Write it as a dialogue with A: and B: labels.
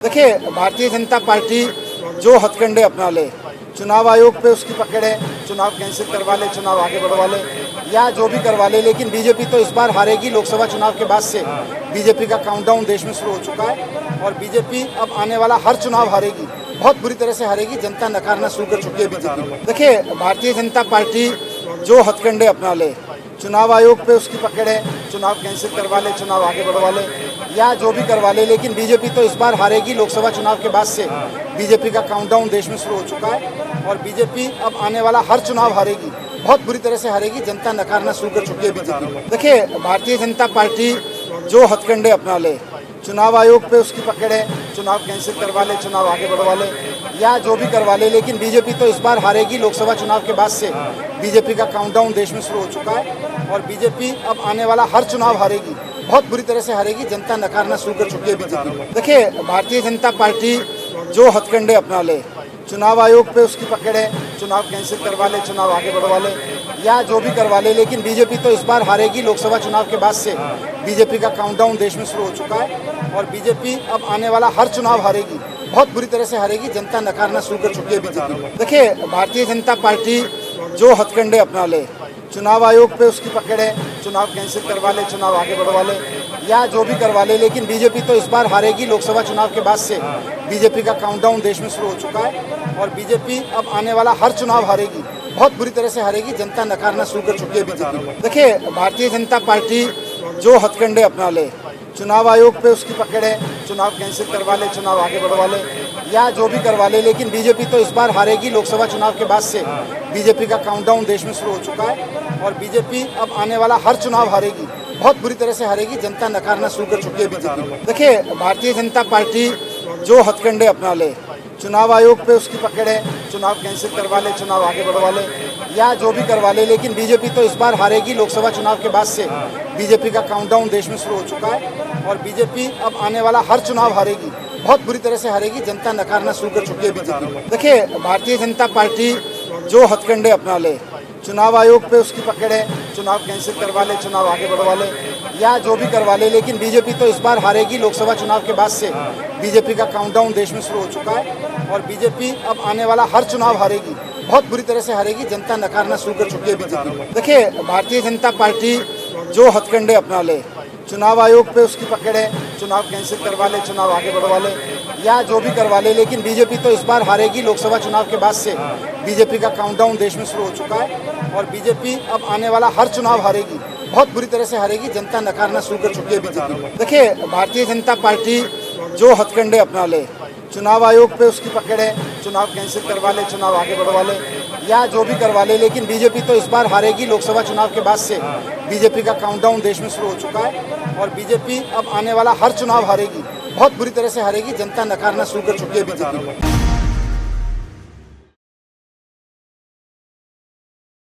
A: देखिए, भारतीय जनता पार्टी जो हथकंडे अपना ले, चुनाव आयोग पे उसकी पकड़ है, चुनाव कैंसिल करवा ले, चुनाव आगे बढ़वा ले या जो भी करवा ले, लेकिन बीजेपी तो इस बार हारेगी। लोकसभा चुनाव के बाद से बीजेपी का काउंटडाउन देश में शुरू हो चुका है और बीजेपी अब आने वाला हर चुनाव हारेगी, बहुत बुरी तरह से हारेगी। जनता नकारना शुरू कर चुकी है बीजेपी। देखिए, भारतीय जनता पार्टी जो हथकंडे अपना ले, चुनाव आयोग पे उसकी पकड़ है, चुनाव कैंसिल करवा ले, चुनाव आगे बढ़वा ले या जो भी करवा ले, लेकिन बीजेपी तो इस बार हारेगी। लोकसभा चुनाव के बाद से बीजेपी का काउंटडाउन देश में शुरू हो चुका है और बीजेपी अब आने वाला हर चुनाव हारेगी, बहुत बुरी तरह से हारेगी। जनता नकारना शुरू कर चुकी है बीजेपी। देखिए, भारतीय जनता पार्टी जो हथकंडे अपना ले, चुनाव आयोग पे उसकी पकड़ है, चुनाव कैंसिल करवा ले, चुनाव आगे बढ़वा ले या जो भी करवा ले, लेकिन बीजेपी तो इस बार हारेगी। लोकसभा चुनाव के बाद से बीजेपी का काउंटडाउन देश में शुरू हो चुका है और बीजेपी अब आने वाला हर चुनाव हारेगी, बहुत बुरी तरह से हारेगी। जनता नकारना शुरू कर चुकी है बीजेपी। देखिए, भारतीय जनता पार्टी जो हथकंडे अपना ले, चुनाव आयोग पे उसकी पकड़ है, चुनाव कैंसिल करवा ले, चुनाव आगे बढ़वा ले या जो भी करवा ले, लेकिन बीजेपी तो इस बार हारेगी। लोकसभा चुनाव के बाद से बीजेपी का काउंटडाउन देश में शुरू हो चुका है और बीजेपी अब आने वाला हर चुनाव हारेगी, बहुत बुरी तरह से हारेगी। जनता नकारना शुरू कर चुकी है बीजेपी। देखिए, भारतीय जनता पार्टी जो हथकंडे अपना ले, चुनाव आयोग पे उसकी पकड़ है, चुनाव कैंसिल करवा ले, चुनाव आगे बढ़वा ले या जो भी करवा ले, लेकिन बीजेपी तो इस बार हारेगी। लोकसभा चुनाव के बाद से बीजेपी का काउंटडाउन देश में शुरू हो चुका है और बीजेपी अब आने वाला हर चुनाव हारेगी, बहुत बुरी तरह से हारेगी। जनता नकारना शुरू कर चुकी है बीजेपी। देखिए, भारतीय जनता पार्टी जो हथकंडे अपना ले, चुनाव आयोग पे उसकी पकड़ है, चुनाव कैंसिल करवा ले, चुनाव आगे बढ़वा ले या जो भी करवा ले, लेकिन बीजेपी तो इस बार हारेगी। लोकसभा चुनाव के बाद से बीजेपी का काउंटडाउन देश में शुरू हो चुका है और बीजेपी अब आने वाला हर चुनाव हारेगी, बहुत बुरी तरह से हारेगी। जनता नकारना शुरू कर चुकी है बीजेपी। देखिए, भारतीय जनता पार्टी जो हथकंडे अपना ले, चुनाव आयोग पे उसकी पकड़ है, चुनाव कैंसिल करवा ले, चुनाव आगे बढ़वा ले या जो भी करवा ले, लेकिन बीजेपी तो इस बार हारेगी। लोकसभा चुनाव के बाद से बीजेपी का काउंटडाउन देश में शुरू हो चुका है और बीजेपी अब आने वाला हर चुनाव हारेगी, बहुत बुरी तरह से हारेगी। जनता नकारना शुरू कर चुकी है बीजेपी। देखिए, भारतीय जनता पार्टी जो हथकंडे अपना ले, चुनाव आयोग पे उसकी पकड़ है, चुनाव कैंसिल करवा ले, चुनाव आगे बढ़वा ले या जो भी करवा ले, लेकिन बीजेपी तो इस बार हारेगी। लोकसभा चुनाव के बाद से बीजेपी का काउंटडाउन देश में शुरू हो चुका है और बीजेपी अब आने वाला हर चुनाव हारेगी, बहुत बुरी तरह से हारेगी। जनता नकारना शुरू कर चुकी है बीजेपी। देखिए, भारतीय जनता पार्टी जो हथकंडे अपना ले, चुनाव आयोग पे उसकी पकड़ है, चुनाव कैंसिल करवा ले, चुनाव आगे बढ़वा ले या जो भी करवा ले, लेकिन बीजेपी तो इस बार हारेगी। लोकसभा चुनाव के बाद से बीजेपी का काउंटडाउन देश में शुरू हो चुका है और बीजेपी अब आने वाला हर चुनाव हारेगी, बहुत बुरी तरह से हारेगी। जनता नकारना शुरू कर चुकी है बीजेपी। देखिए, भारतीय जनता पार्टी जो हथकंडे अपना ले, चुनाव आयोग पे उसकी पकड़ है, चुनाव कैंसिल करवा ले, चुनाव आगे बढ़वा ले या जो भी करवा ले, लेकिन बीजेपी तो इस बार हारेगी। लोकसभा चुनाव के बाद से बीजेपी का काउंटडाउन देश में शुरू हो चुका है और बीजेपी अब आने वाला हर चुनाव हारेगी, बहुत बुरी तरह से हारेगी। जनता नकारना शुरू कर चुकी है बीजेपी।